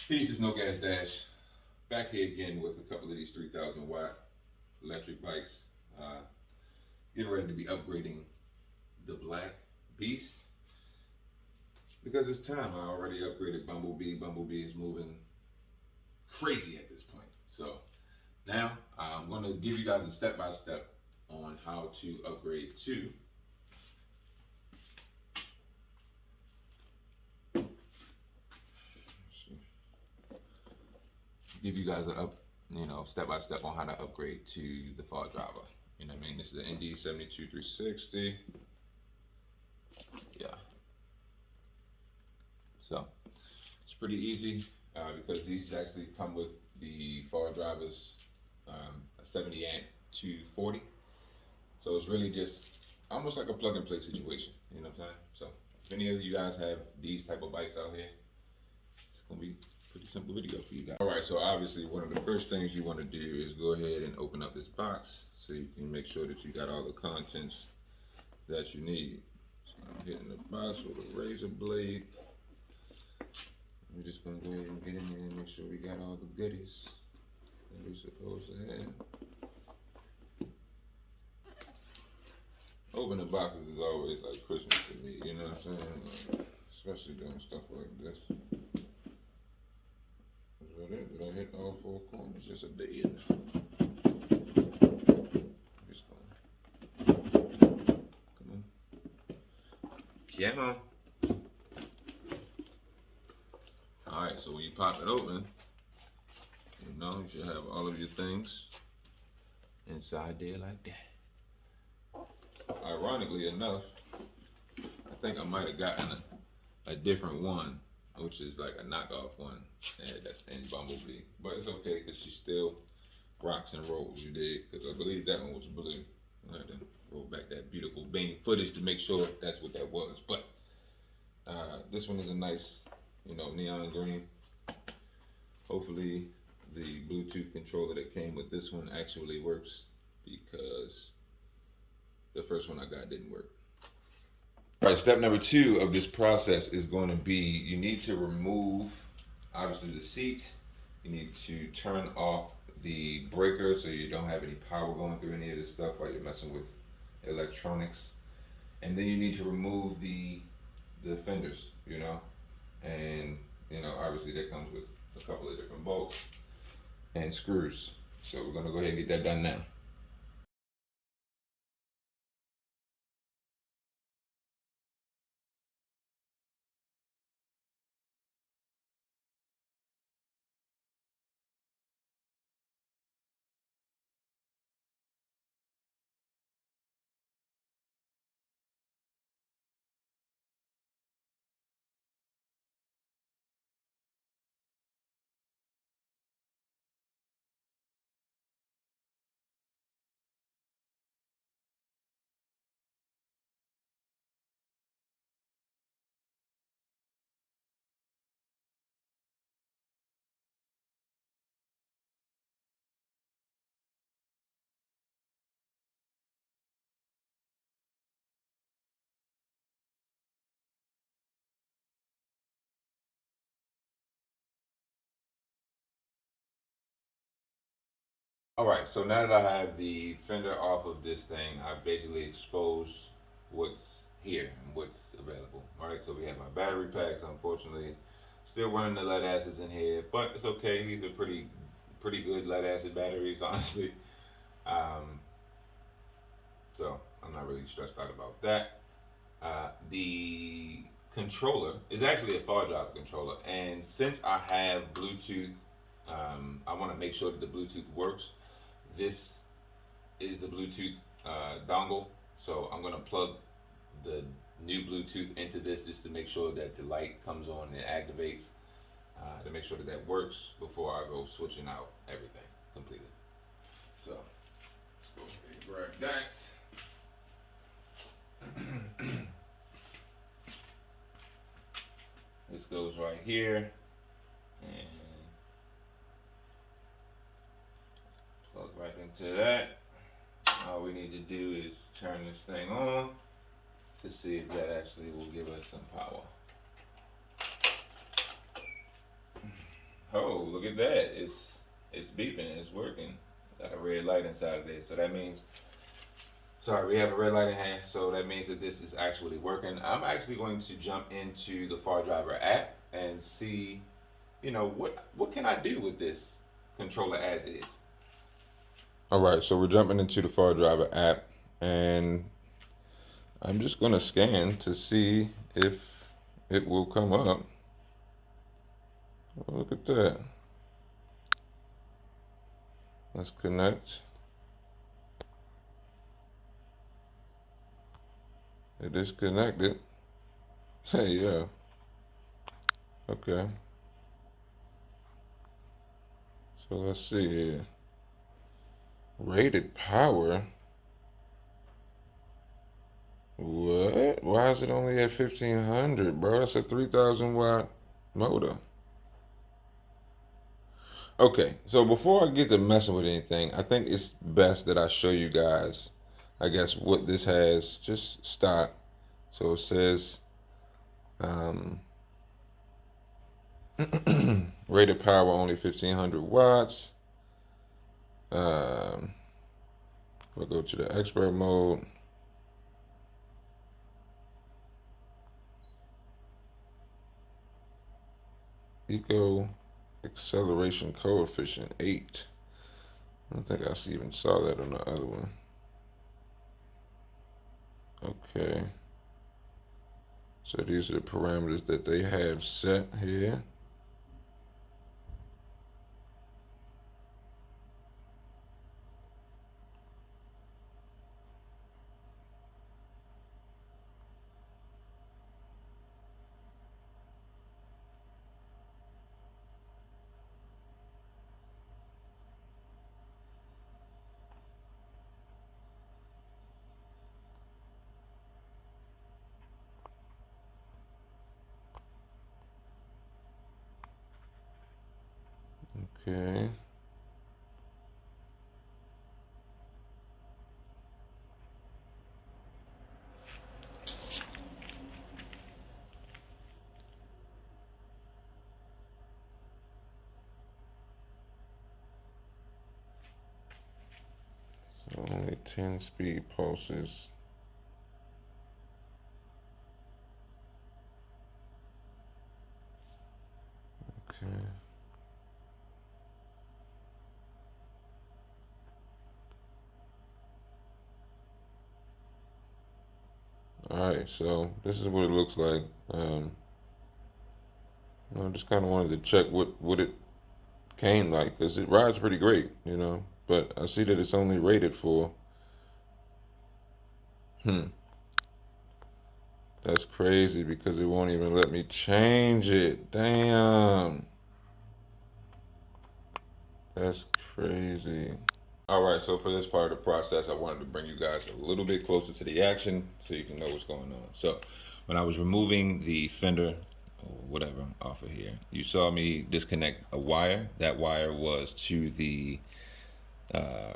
Peace is No Gas Dash. Back here again with a couple of these 3,000 watt electric bikes. Uh, Getting ready to be upgrading the Black Beast because it's time. I already upgraded Bumblebee. Bumblebee is moving crazy at this point. So now I'm going to give you guys a step by step on how to upgrade to give you guys a step by step on how to upgrade to the fall driver. You know what I mean? This is the ND72 360. Yeah. So it's pretty easy because these actually come with the fall drivers, a 70 amp 240. So it's really just almost like a plug and play situation. You know what I'm saying? So if any of you guys have these type of bikes out here, it's gonna be a pretty simple video for you guys. All right, so obviously one of the first things you want to do is go ahead and open up this box so you can make sure that you got all the contents that you need. So I'm hitting the box with a razor blade. We're just gonna go ahead and get in there and make sure we got all the goodies that we're supposed to have. Opening boxes is always like Christmas to me, you know what I'm saying? Like, especially doing stuff like this. Did I hit all four corners? Just a day in. Just going. Come on. Come on. Alright, so when you pop it open, you know you should have all of your things inside there like that. Ironically enough, I think I might have gotten a different one, which is like a knockoff one, and that's in Bumblebee. But it's okay because she still rocks and rolls, you dig? Because I believe that one was blue. I had to roll back that beautiful vein footage to make sure that's what that was. But this one is a nice, neon green. Hopefully the Bluetooth controller that came with this one actually works because the first one I got didn't work. All right, step number 2 of this process is going to be you need to remove, obviously, the seat. You need to turn off the breaker so you don't have any power going through any of this stuff while you're messing with electronics. And then you need to remove the fenders, and obviously that comes with a couple of different bolts and screws. So we're going to go ahead and get that done now. All right, so now that I have the fender off of this thing, I basically exposed what's here and what's available. All right, so we have my battery packs. Unfortunately, still running the lead acids in here, but it's okay. These are pretty good lead acid batteries, honestly. Um, so I'm not really stressed out about that. The controller is actually a far driver controller, and since I have Bluetooth, I want to make sure that the Bluetooth works. This is the Bluetooth dongle, so I'm gonna plug the new Bluetooth into this just to make sure that the light comes on and activates, to make sure that that works before I go switching out everything completely. So let's go ahead and grab that. This goes right here, and plug right into that. All we need to do is turn this thing on to see if that actually will give us some power. Oh, look at that! It's beeping. It's working. Got a red light inside of it, so that means. Sorry, we have a red light in hand, so that means that this is actually working. I'm actually going to jump into the Far Driver app and see, what can I do with this controller as is. All right, so we're jumping into the Far Driver app, and I'm just gonna scan to see if it will come up. Oh, look at that. Let's connect. It is connected. Hey, yeah. Okay. So let's see here. Rated power. What? Why is it only at 1500, bro? That's a 3000 watt motor. Okay, so before I get to messing with anything, I think it's best that I show you guys, I guess, what this has. Just stock. So it says rated power only 1500 watts. We'll go to the expert mode. Eco acceleration coefficient 8. I don't think I even saw that on the other one. Okay. So these are the parameters that they have set here. Okay. So only 10 speed pulses. Okay. All right, so this is what it looks like. I just kind of wanted to check what it came like, because it rides pretty great, But I see that it's only rated for. That's crazy because it won't even let me change it. Damn. That's crazy. All right, so for this part of the process, I wanted to bring you guys a little bit closer to the action so you can know what's going on. So, when I was removing the fender or whatever off of here, you saw me disconnect a wire. That wire was to the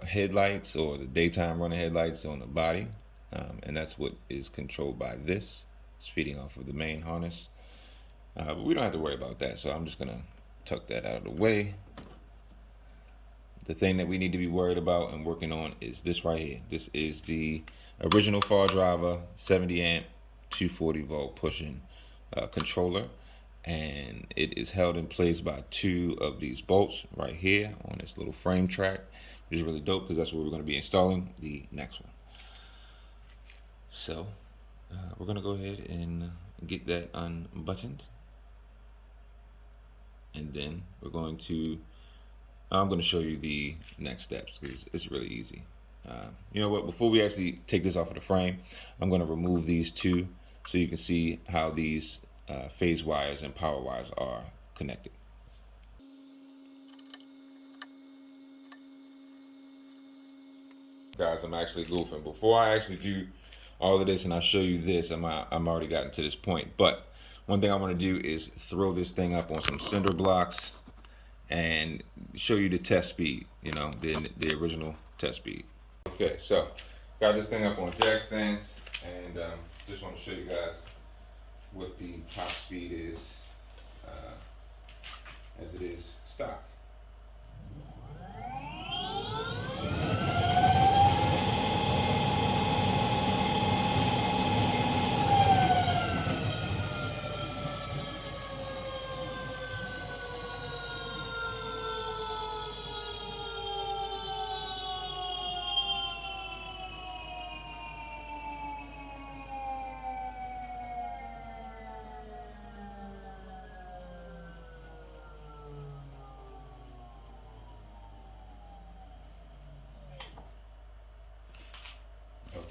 headlights, or the daytime running headlights on the body, and that's what is controlled by this. It's feeding off of the main harness, but we don't have to worry about that, so I'm just gonna tuck that out of the way. The thing that we need to be worried about and working on is this right here. This is the original Far Driver 70 amp 240 volt pushing controller, and it is held in place by two of these bolts right here on this little frame track, which is really dope because that's where we're going to be installing the next one. So we're going to go ahead and get that unbuttoned, and then I'm going to show you the next steps because it's really easy. You know what? Before we actually take this off of the frame, I'm going to remove these two so you can see how these phase wires and power wires are connected. Guys, I'm actually goofing. Before I actually do all of this and I show you this, I'm already gotten to this point. But one thing I want to do is throw this thing up on some cinder blocks and show you the test speed, the original test speed. Okay, so got this thing up on jack stands, and just want to show you guys what the top speed is as it is stock.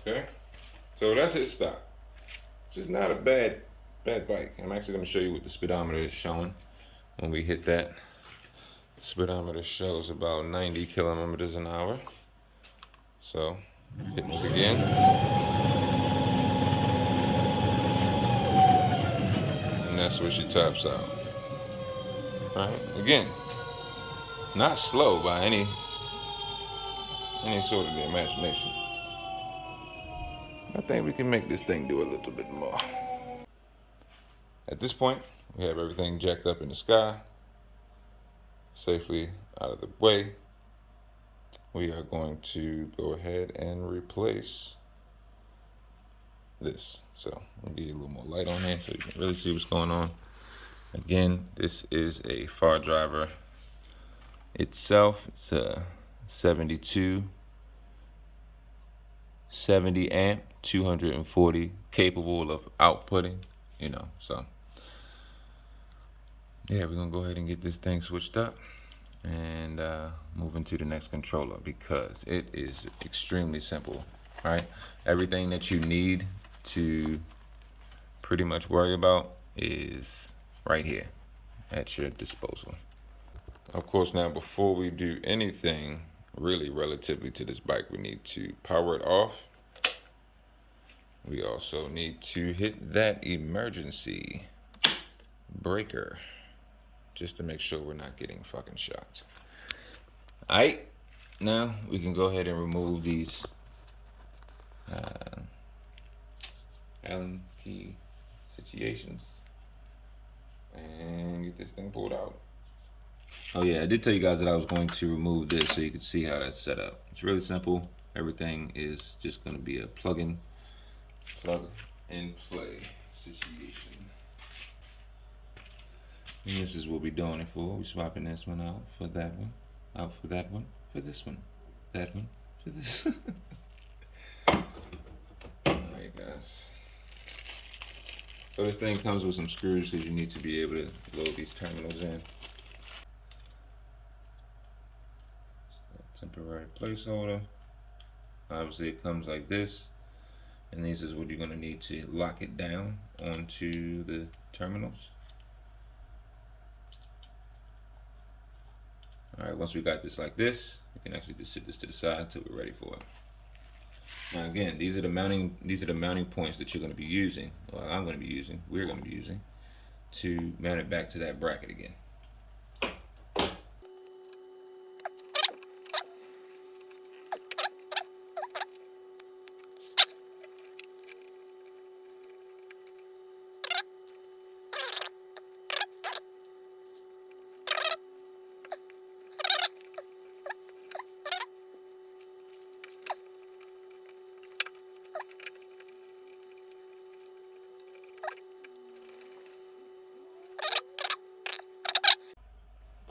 Okay, so that's his stock. Which is not a bad bike. I'm actually going to show you what the speedometer is showing when we hit that. The speedometer shows about 90 kilometers an hour. So, hitting it again. And that's where she tops out. Right? Again, not slow by any sort of the imagination. I think we can make this thing do a little bit more. At this point, we have everything jacked up in the sky, safely out of the way. We are going to go ahead and replace this. So I'll give you a little more light on here so you can really see what's going on. Again, this is a far driver itself. It's a 70 amp, 240, capable of outputting, so yeah, we're gonna go ahead and get this thing switched up and move into the next controller because it is extremely simple, right? Everything that you need to pretty much worry about is right here at your disposal. Of course, now before we do anything really relatively to this bike, we need to power it off. We also need to hit that emergency breaker just to make sure we're not getting fucking shocked. Alright, now we can go ahead and remove these Allen key situations and get this thing pulled out. Oh yeah, I did tell you guys that I was going to remove this so you can see how that's set up. It's really simple. Everything is just going to be a plug and play situation. And this is what we're doing it for. We're swapping this one out for that one, out for that one, for this one, that one, for this. Alright guys. So this thing comes with some screws because you need to be able to load these terminals in. Temporary placeholder. Obviously it comes like this, and this is what you're going to need to lock it down onto the terminals. Alright, once we got this like this, we can actually just sit this to the side until we're ready for it. Now again, these are the mounting points that you're going to be using, well I'm going to be using, we're going to be using, to mount it back to that bracket again.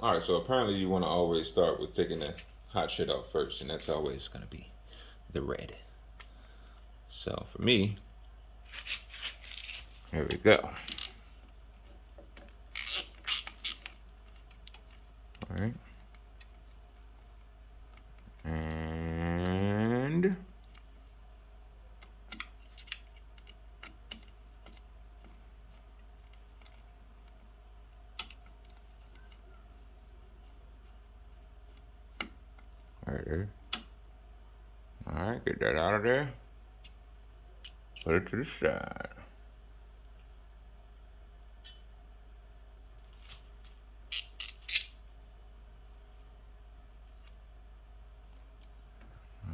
Alright, so apparently you want to always start with taking the hot shit out first, and that's always going to be the red. So for me, here we go. Alright. And right there. Alright, get that out of there. Put it to the side.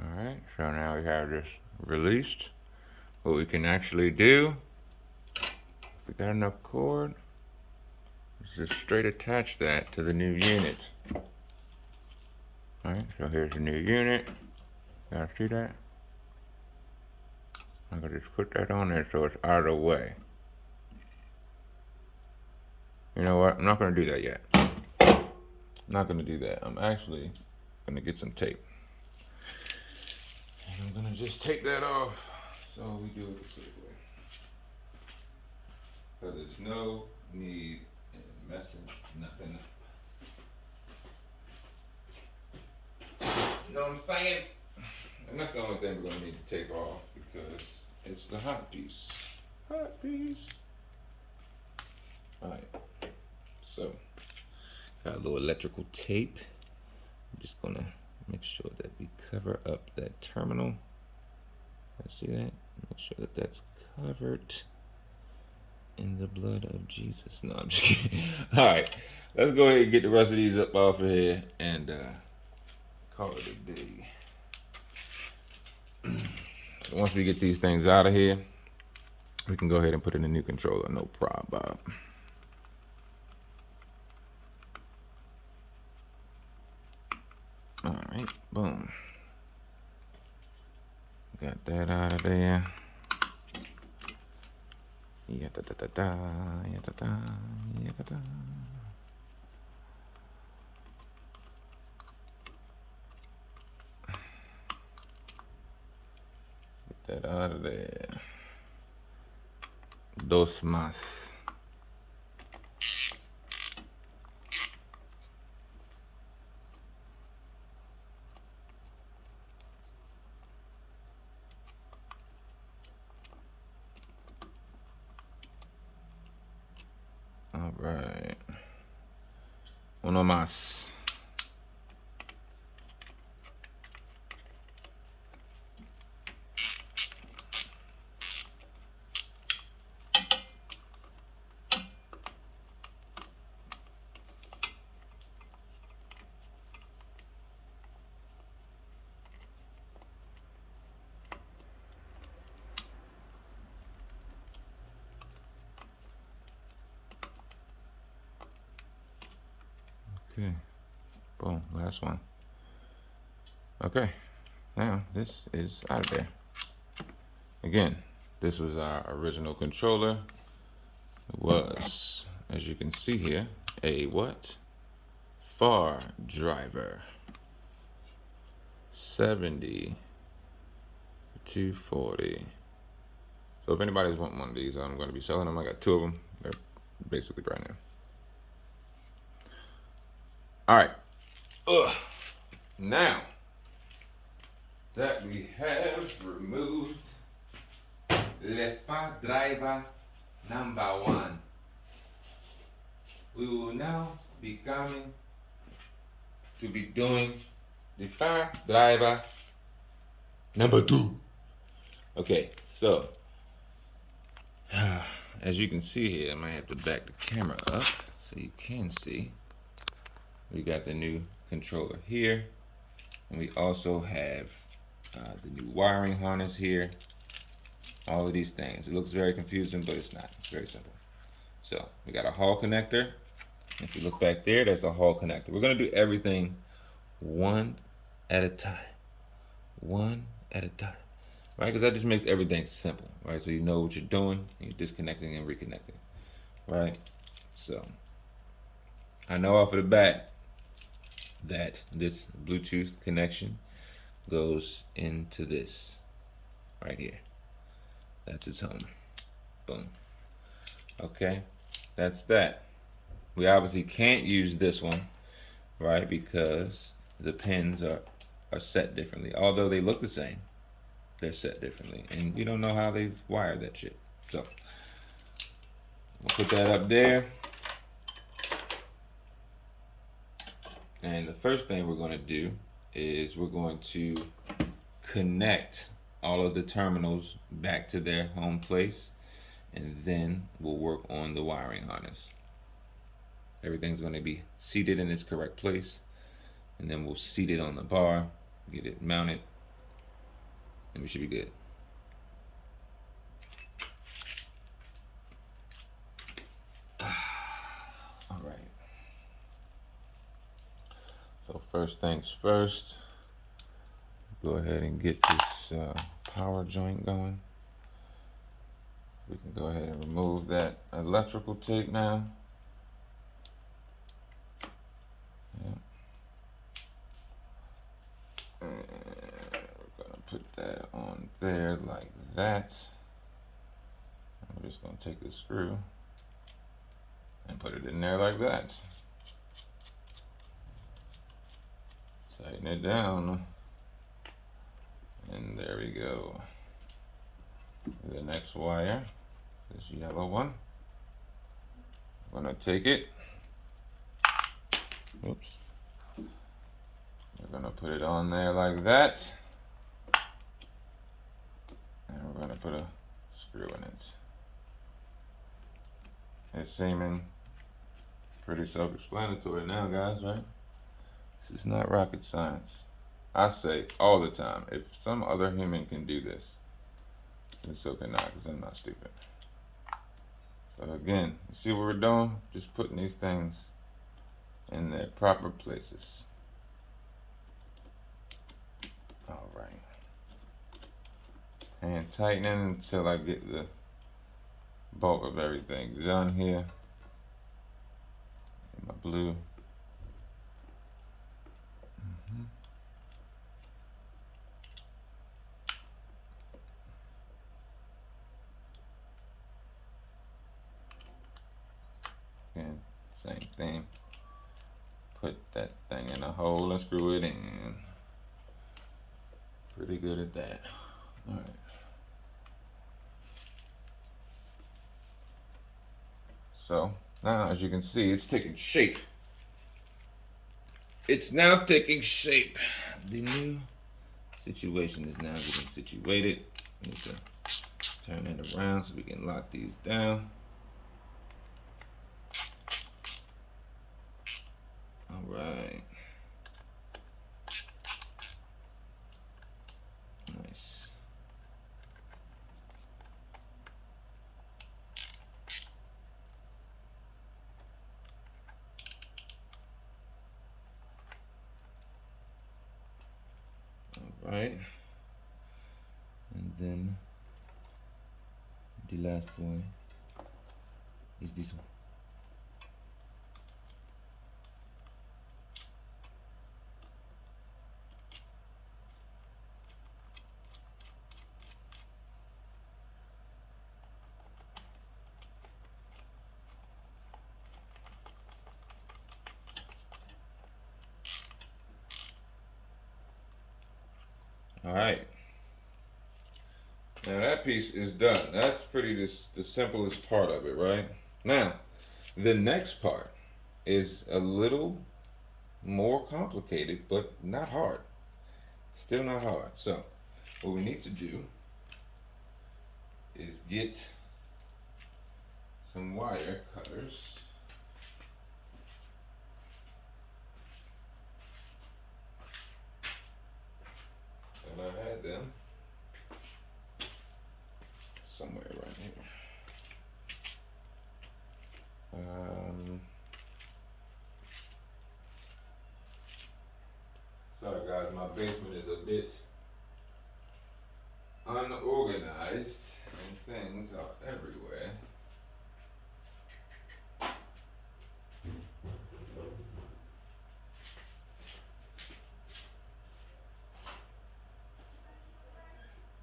Alright, so now we have this released. What we can actually do, if we got enough cord, just straight attach that to the new unit. Alright, so here's the new unit. Y'all see that? I'm gonna just put that on there so it's out of the way. You know what? I'm not gonna do that yet. I'm not gonna do that. I'm actually gonna get some tape. And I'm gonna just take that off so we do it the safe way. Because there's no need in messing nothing up. You know what I'm saying? And that's the only thing we're gonna need to take off because it's the hot piece. Hot piece. Alright. So, got a little electrical tape. I'm just gonna make sure that we cover up that terminal. See that? Make sure that that's covered in the blood of Jesus. No, I'm just kidding. Alright, let's go ahead and get the rest of these up off of here and call it a day. So once we get these things out of here, we can go ahead and put in a new controller, no problem. Alright, boom. Got that out of there. Yeah, da da da da, yeah, da da, yeah, da da. Get that out of there. Dos más. All right. Uno más. Okay, boom, last one. Okay, now this is out of there. Again, this was our original controller. It was, as you can see here, a what? Far driver. 70 240. So if anybody's wanting one of these, I'm going to be selling them. I got 2 of them. They're basically brand new. All right. Now that we have removed the far driver number 1, we will now be coming to be doing the far driver number 2. Okay, so as you can see here, I might have to back the camera up so you can see. We got the new controller here, and we also have the new wiring harness here. All of these things. It looks very confusing, but it's not. It's very simple. So we got a hall connector. If you look back there, there's a hall connector. We're gonna do everything one at a time. One at a time, right? Because that just makes everything simple, right? So you know what you're doing, and you're disconnecting and reconnecting, right? So I know off of the bat that this Bluetooth connection goes into this right here. That's its home. Boom. Okay, that's that. We obviously can't use this one, right? Because the pins are set differently. Although they look the same, they're set differently. And you don't know how they've wired that shit. So we'll put that up there. And the first thing we're going to do is we're going to connect all of the terminals back to their home place, and then we'll work on the wiring harness. Everything's going to be seated in its correct place, and then we'll seat it on the bar, get it mounted, and we should be good. All So first things first, go ahead and get this power joint going. We can go ahead and remove that electrical tape now. Yeah. And we're gonna put that on there like that. I'm just gonna take the screw and put it in there like that. Tighten it down. And there we go. The next wire, this yellow one. I'm gonna take it. Oops. We're gonna put it on there like that. And we're gonna put a screw in it. It's seeming pretty self-explanatory now, guys, right? This is not rocket science. I say all the time, if some other human can do this, then so can I, because I'm not stupid. So again, you see what we're doing? Just putting these things in their proper places. All right. And tightening until I get the bulk of everything done here. And my blue. And same thing. Put that thing in a hole and screw it in. Pretty good at that. All right. So now, as you can see, it's taking shape. It's now taking shape. The new situation is now getting situated. We need to turn it around so we can lock these down. All right. Nice. All right. And then the last one is this one. All right. Now that piece is done. That's pretty the simplest part of it, right? Now, the next part is a little more complicated, but not hard. Still not hard. So, what we need to do is get some wire cutters. And I had them somewhere around here. Sorry guys, my basement is a bit unorganized and things are everywhere.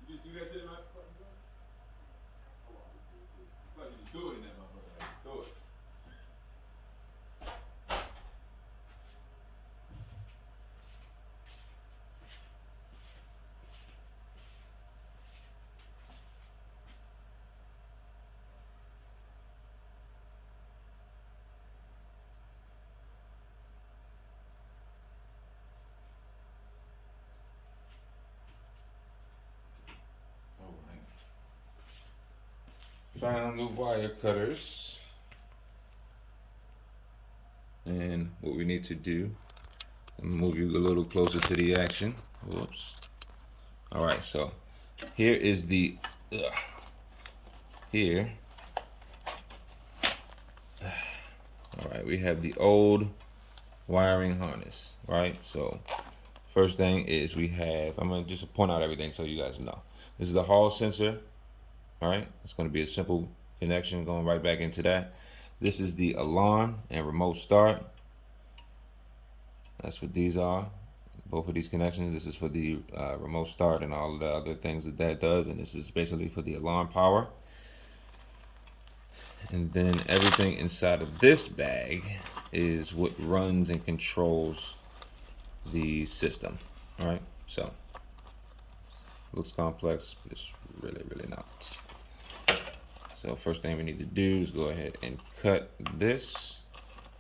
You guys did my do it in that motherfucker. Do it. Found the wire cutters, and what we need to do, move you a little closer to the action. Whoops. All right, so here is the here. All right, we have the old wiring harness, right? So first thing is we have, I'm gonna just point out everything so you guys know. This is the hall sensor, all right? It's gonna be a simple connection going right back into that. This is the alarm and remote start. That's what these are. Both of these connections. This is for the remote start and all of the other things that that does, and this is basically for the alarm power. And then everything inside of this bag is what runs and controls the system. All right, so looks complex, but it's really not. So first thing we need to do is go ahead and cut this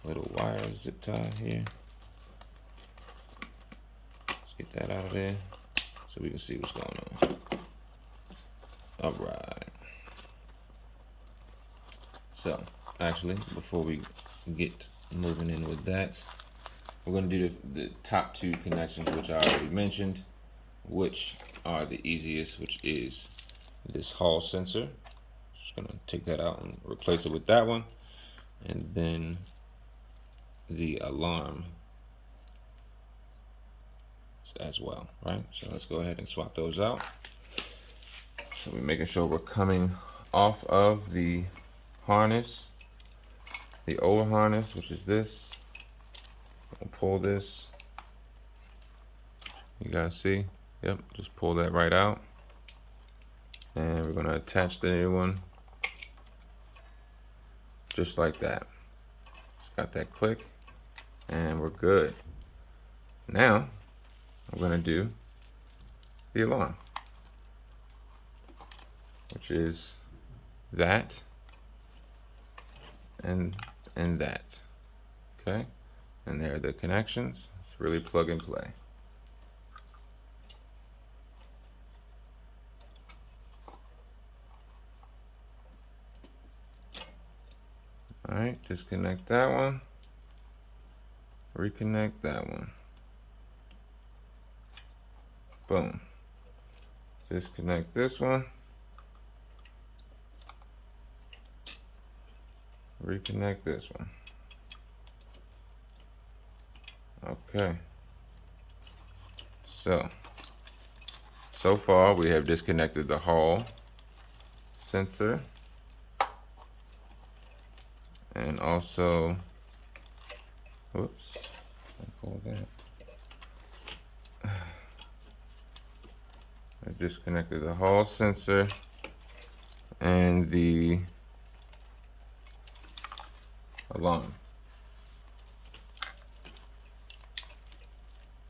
little wire zip tie here. Let's get that out of there so we can see what's going on. All right. So actually, before we get moving in with that, we're going to do the top two connections, which I already mentioned, which are the easiest, which is this hall sensor. Just going to take that out and replace it with that one. And then the alarm as well, right? So let's go ahead and swap those out. So we're making sure we're coming off of the harness, the old harness, which is this. I'll pull this. You guys see? Yep, just pull that right out. And we're gonna attach the new one just like that. Just got that click and we're good. Now I'm gonna do the alarm, which is that and that. Okay, and there are the connections. It's really plug and play. All right, disconnect that one, reconnect that one. Boom. Disconnect this one, reconnect this one. Okay. So far we have disconnected the hall sensor and also, whoops, I call that. I disconnected the hall sensor and the alarm.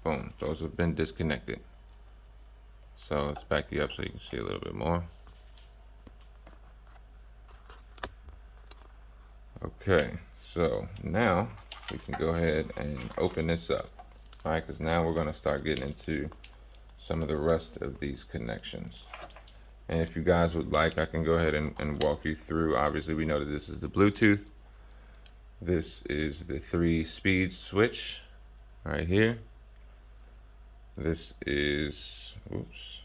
Boom, those have been disconnected. So let's back you up so you can see a little bit more. Okay, so now we can go ahead and open this up. All right, because now we're going to start getting into some of the rest of these connections. And if you guys would like, I can go ahead and walk you through. Obviously, we know that this is the Bluetooth. This is the 3-speed switch right here. This is, oops,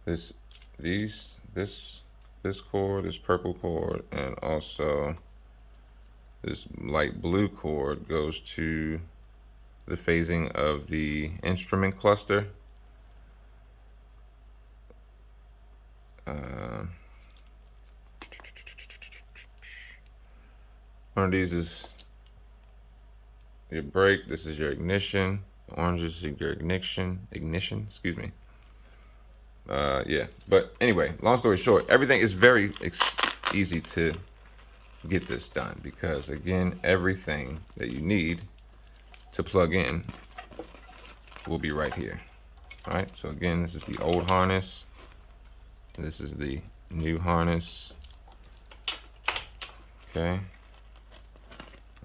this cord, this purple cord, and also this light blue cord goes to the phasing of the instrument cluster. One of these is your brake. This is your ignition. The orange is your ignition, excuse me. Yeah, but anyway, long story short, everything is very easy to get this done because, again, everything that you need to plug in will be right here. All right, so again, this is the old harness. This is the new harness. Okay.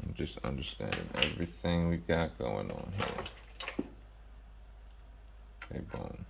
I'm just understanding everything we got going on here. Okay, boom.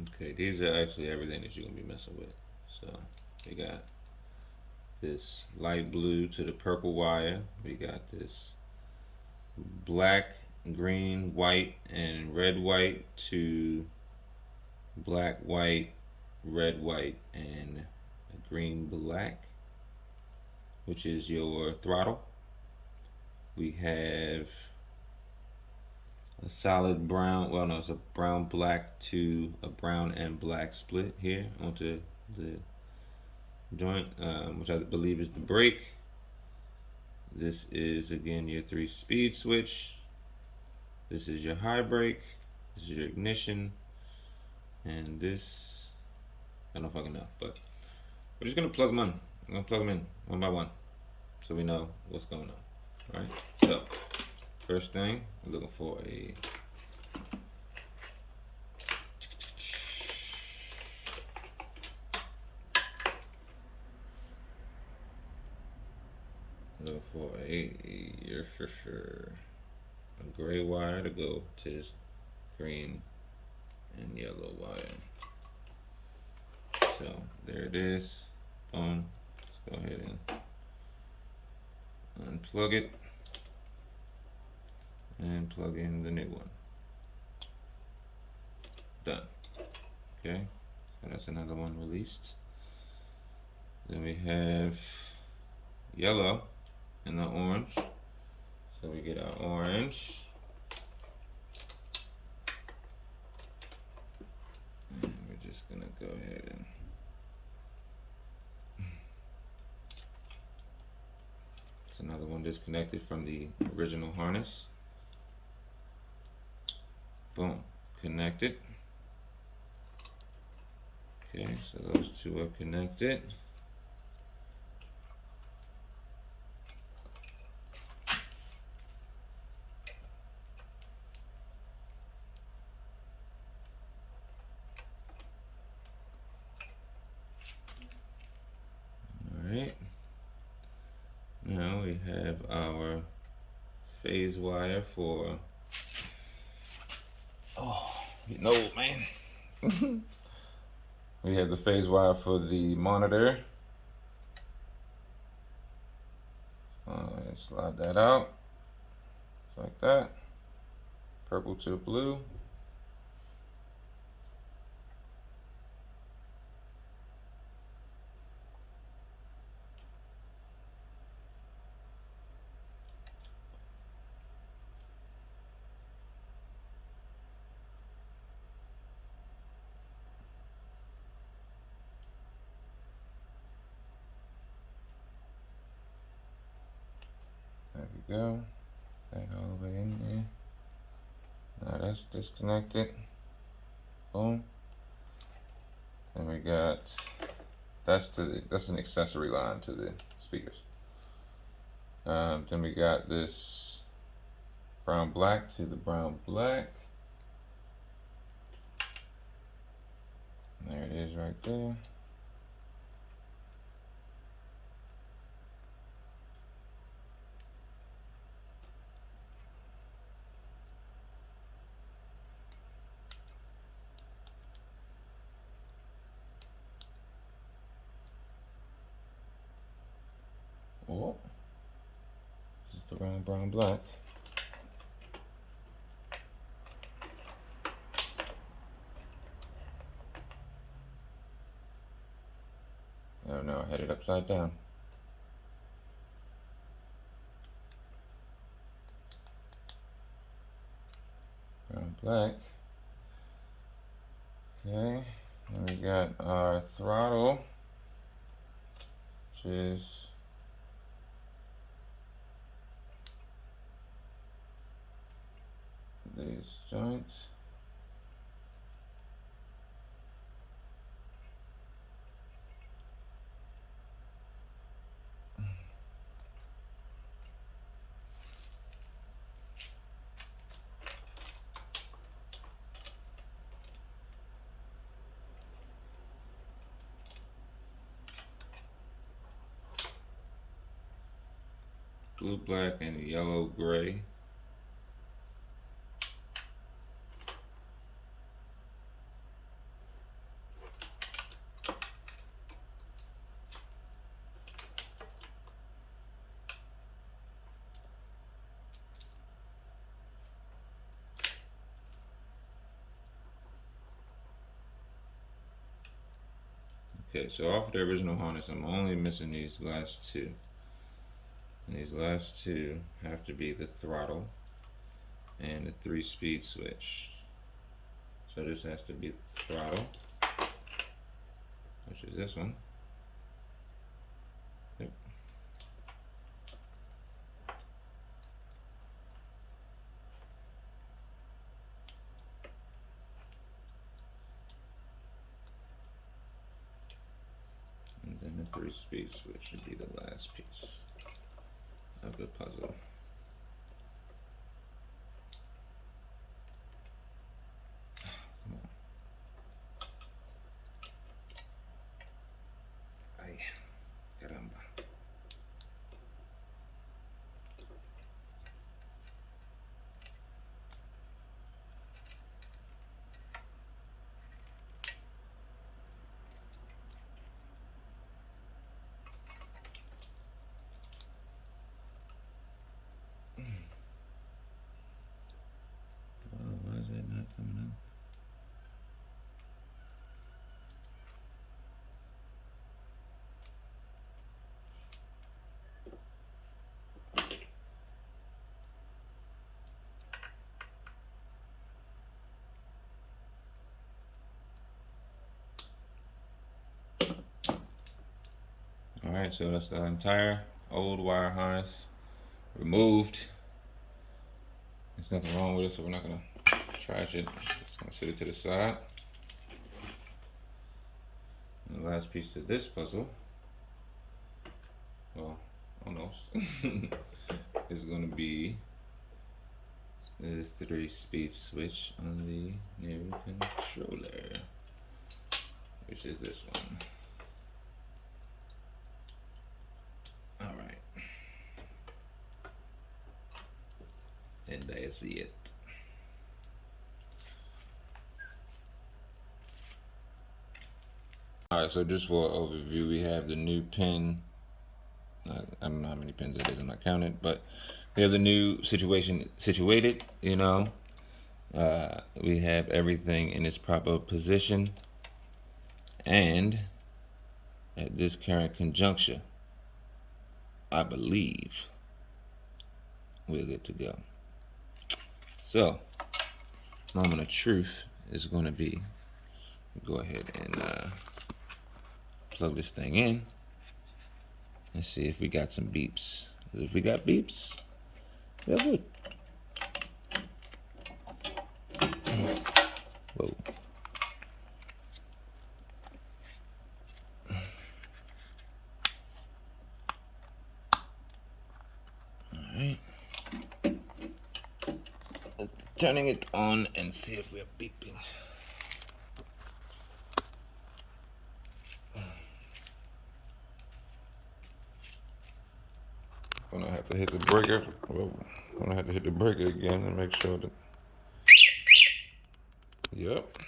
Okay, these are actually everything that you're gonna be messing with. So we got this light blue to the purple wire. We got this black, green, white, and red white to black, white, red, white, and green, black, which is your throttle. We have a solid brown, well, no, it's a brown black to a brown and black split here onto the joint, which I believe is the brake. This is again your 3-speed switch. This is your high brake. This is your ignition. And this, I don't know if I can know, but we're just gonna plug them in. I'm gonna plug them in one by one so we know what's going on. Alright, so first thing, we're looking for a a gray wire to go to this green and yellow wire. So there it is. Boom. Let's go ahead and unplug it and plug in the new one. Done. Okay, so that's another one released. Then we have yellow and the orange. So we get our orange. And we're just gonna go ahead and it's another one disconnected from the original harness. Boom, connected. Okay, so those two are connected. Alright, now we have our phase wire for, oh, getting old, man. We have the phase wire for the monitor. Slide that out, just like that. Purple to blue. There we go. That all the way in there. Now that's disconnected. Boom. And we got, that's an accessory line to the speakers. Then we got this brown black to the brown black. There it is right there. Oh, this is the brown black. Oh no, I had it upside down. Brown black. Okay, and we got our throttle, which is these joints. Blue, black, and yellow, gray. Okay, so off the original harness, I'm only missing these last two. And these last two have to be the throttle and the 3-speed switch. So this has to be the throttle, which is this one. Yep. And then the 3-speed switch should be the last piece of the puzzle. Come on. Ay, caramba. Why is that not coming out? Alright, so that's the entire old wire harness removed. There's nothing wrong with it, so we're not gonna trash it. Just gonna set it to the side. And the last piece to this puzzle, well, almost, is gonna be the 3-speed switch on the new controller, which is this one. Alright. And that's it. Alright, so just for an overview, we have the new pin. I don't know how many pins it is, I'm not counting, but we have the new situation situated, you know. We have everything in its proper position. And at this current conjuncture, I believe we're good to go. So, moment of truth is going to be, go ahead and plug this thing in and see if we got some beeps. If we got beeps, we're good. Whoa. Alright. Turning it on and see if we're beeping. I'm gonna have to hit the breaker. Well, I'm gonna have to hit the breaker again and make sure that. Yep.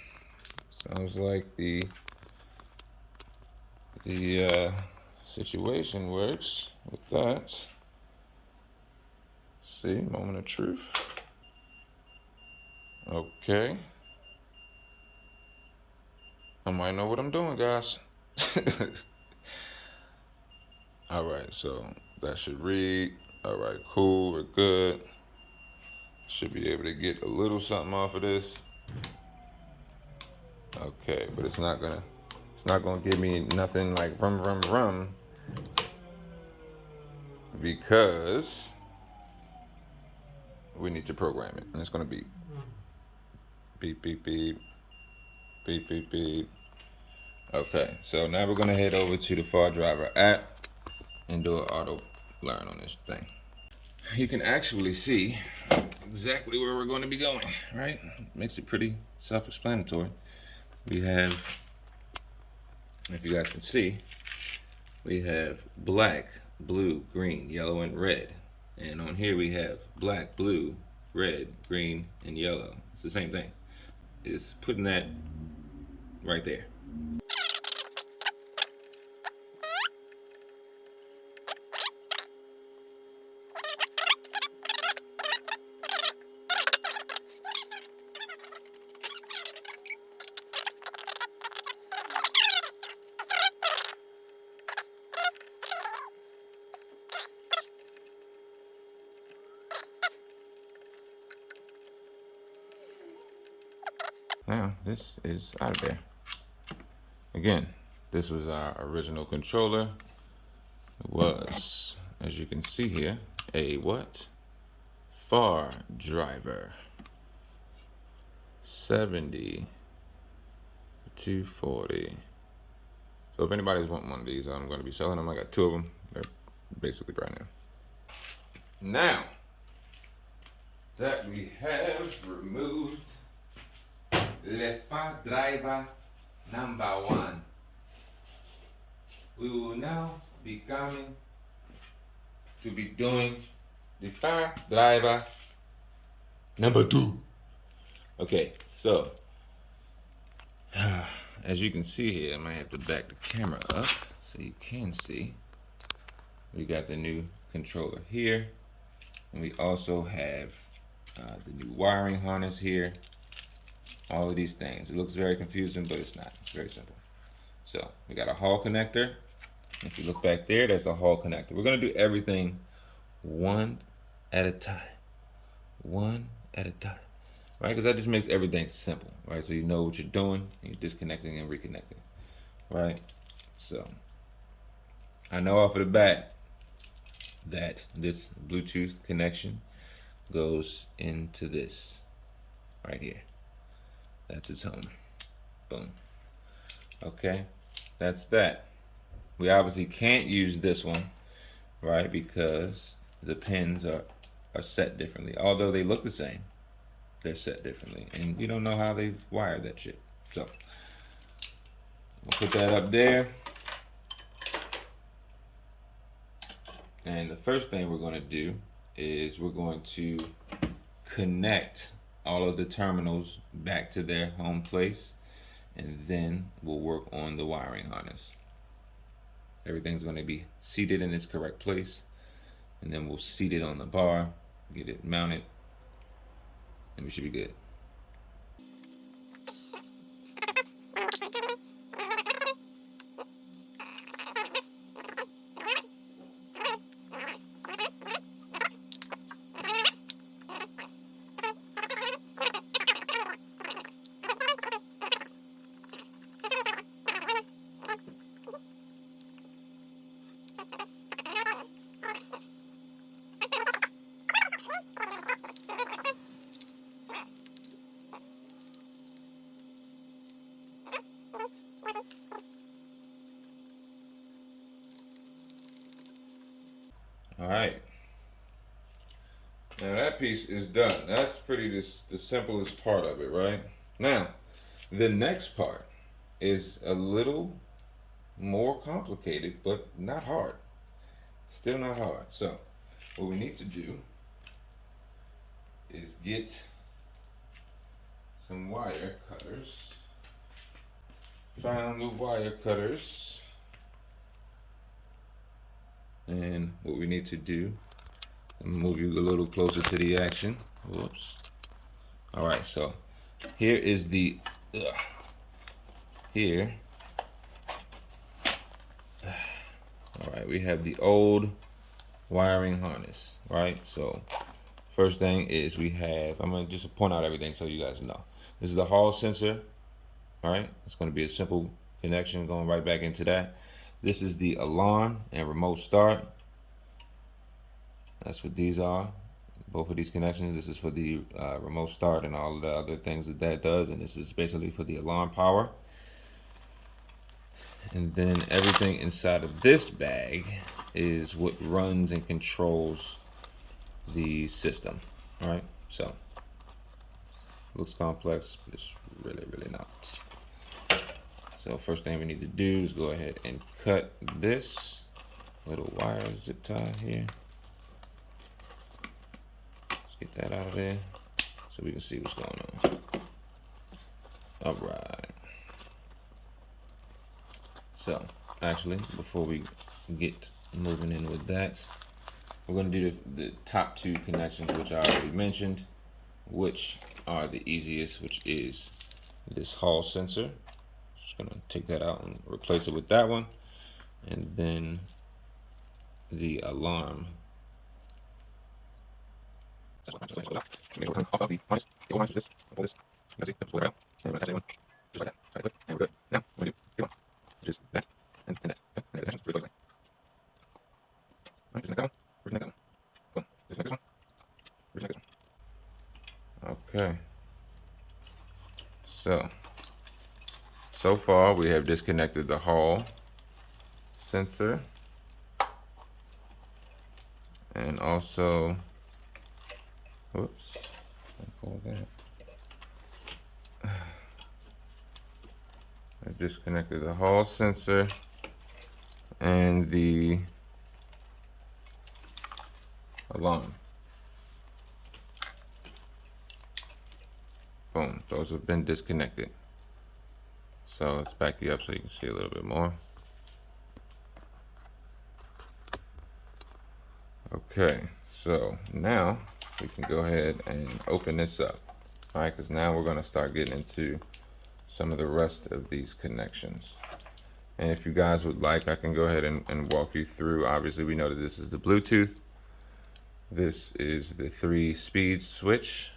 Sounds like the situation works with that. See, moment of truth. Okay. I might know what I'm doing, guys. Alright, so that should read. Alright, cool, we're good. Should be able to get a little something off of this. Okay, but it's not gonna give me nothing like rum because we need to program it, and it's gonna beep. Beep, beep, beep. Beep, beep, beep. Okay, so now we're gonna head over to the Far Driver app and do an auto learn on this thing. You can actually see exactly where we're going to be going, right? Makes it pretty self-explanatory. We have, if you guys can see, we have black, blue, green, yellow, and red. And on here we have black, blue, red, green, and yellow. It's the same thing. It's putting that right there. Now this is out of there. Again, this was our original controller. It was, as you can see here, a what? Far driver 70-240. So if anybody's wanting one of these, I'm going to be selling them. I got 2 of them. They're basically brand new. Now that we have removed the far driver #1, we will now be coming to be doing the far driver #2. Okay, so as you can see here, I might have to back the camera up so you can see. We got the new controller here, and we also have the new wiring harness here. All of these things. It looks very confusing, but it's not. It's very simple. So we got a Hall connector. If you look back there, there's a Hall connector. We're going to do everything one at a time. One at a time. Right? Because that just makes everything simple. Right? So you know what you're doing. And you're disconnecting and reconnecting. Right? So I know off of the bat that this Bluetooth connection goes into this right here. That's its home. Boom. Okay, that's that. We obviously can't use this one, right? Because the pins are set differently. Although they look the same, they're set differently. And you don't know how they've wired that shit. So, we'll put that up there. And the first thing we're going to do is we're going to connect all of the terminals back to their home place, and then we'll work on the wiring harness. Everything's going to be seated in its correct place, and then we'll seat it on the bar, get it mounted, and we should be good. All right. Now that piece is done. That's pretty the simplest part of it, right? Now, the next part is a little more complicated, but not hard. Still not hard. So, what we need to do is get some wire cutters. Found the wire cutters. And what we need to do, I'm gonna move you a little closer to the action. Whoops. All right, so here is the, here. All right, we have the old wiring harness, right? So first thing is we have, I'm gonna just point out everything so you guys know. This is the Hall sensor, all right? It's gonna be a simple connection going right back into that. This is the alarm and remote start. That's what these are. Both of these connections. This is for the remote start and all of the other things that that does. And this is basically for the alarm power. And then everything inside of this bag is what runs and controls the system. All right. So looks complex, but it's really, really not. So first thing we need to do is go ahead and cut this little wire zip tie here. Let's get that out of there so we can see what's going on. All right. So actually, before we get moving in with that, we're going to do the top 2 connections, which I already mentioned, which are the easiest, which is this Hall sensor. Just gonna take that out and replace it with that one, and then the alarm. And we're going to attach the other one. Just like that. Just like that. And we're good. Now, what we do, keep on. Just that. And that. Yep. And the connections. Really close. Alright, just connect that one. Reconnect that one. Boom. Just connect this one. Reconnect this one. Okay. So far we have disconnected the hall sensor and also, whoops, I call that. I disconnected the hall sensor and the alarm. Boom, those have been disconnected. So let's back you up so you can see a little bit more. Okay, so now we can go ahead and open this up. All right, because now we're going to start getting into some of the rest of these connections. And if you guys would like, I can go ahead and walk you through. Obviously, we know that this is the Bluetooth. This is the 3-speed switch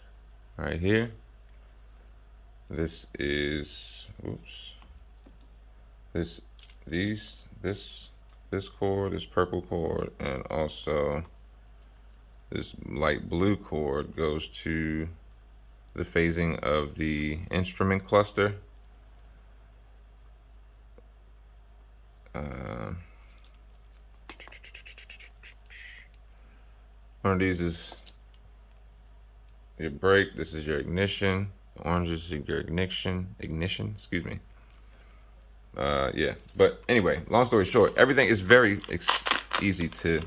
right here. This is, oops. This cord, this purple cord, and also this light blue cord goes to the phasing of the instrument cluster. One of these is your brake. This is your ignition. The orange is your ignition, excuse me. Yeah, but anyway, long story short, everything is very easy to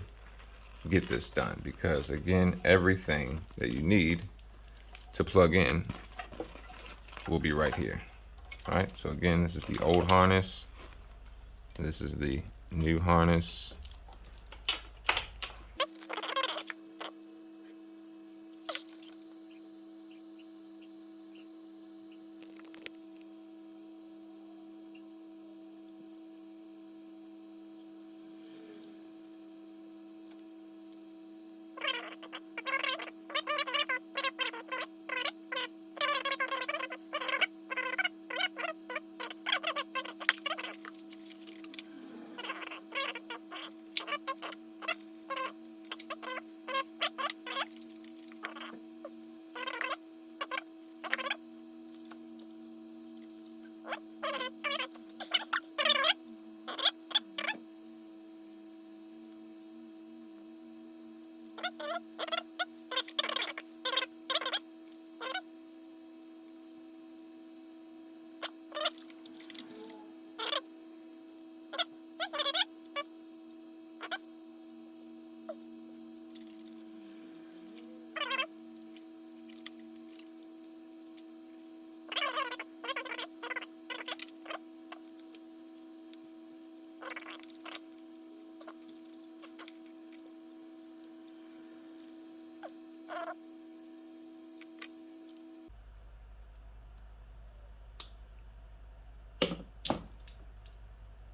get this done because, again, everything that you need to plug in will be right here. All right, so again, this is the old harness. This is the new harness.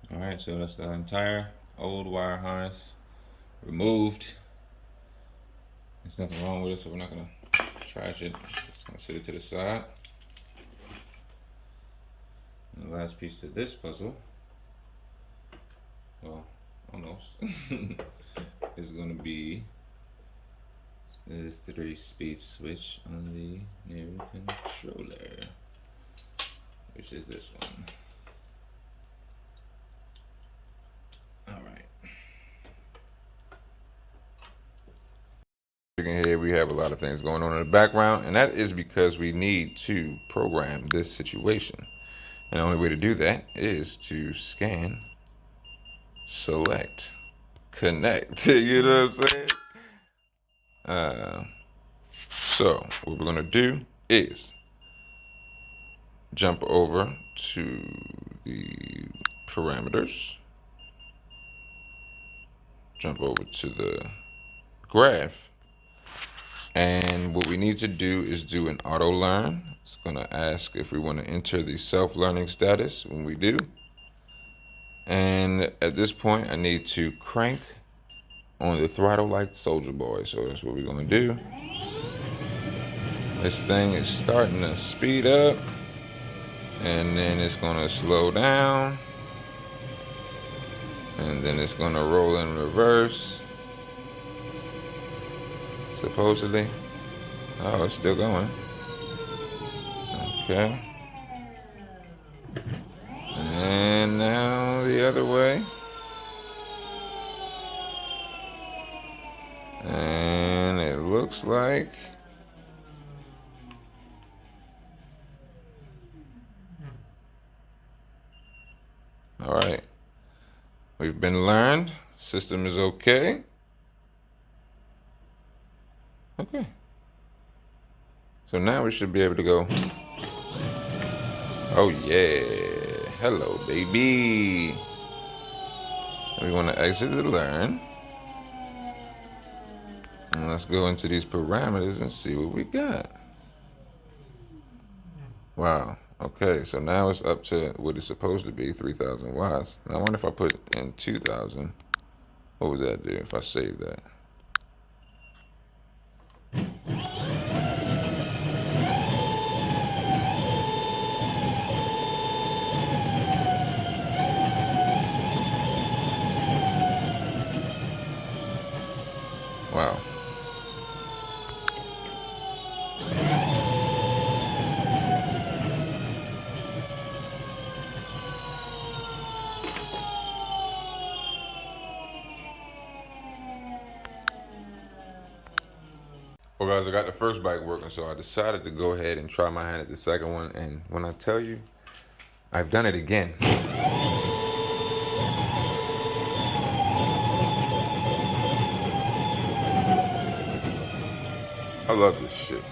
All right, so that's the entire old wire harness removed. There's nothing wrong with it, so we're not gonna trash it. Just gonna set it to the side. And the last piece to this puzzle, well, almost, is gonna be the 3-speed switch on the new controller, which is this one. Here we have a lot of things going on in the background, and that is because we need to program this situation. And the only way to do that is to scan, select, connect. You know what I'm saying? So what we're gonna do is jump over to the parameters, jump over to the graph. And what we need to do is do an auto learn. It's gonna ask if we want to enter the self-learning status when we do. And at this point, I need to crank on the throttle like Soldier Boy. So that's what we're gonna do. This thing is starting to speed up. and then it's gonna slow down, and then it's gonna roll in reverse, supposedly. Oh, it's still going. Okay. And now the other way. And it looks like all right. We've been learned. System is okay. Okay. So now we should be able to go. Oh yeah. Hello, baby. We want to exit the learn. And let's go into these parameters and see what we got. Wow. Okay, so now it's up to what it's supposed to be, 3,000 watts. And I wonder if I put in 2,000, what would that do if I save that? Wow. Well, guys, I got the first bike working, so I decided to go ahead and try my hand at the second one. And when I tell you, I've done it again. I love this shit.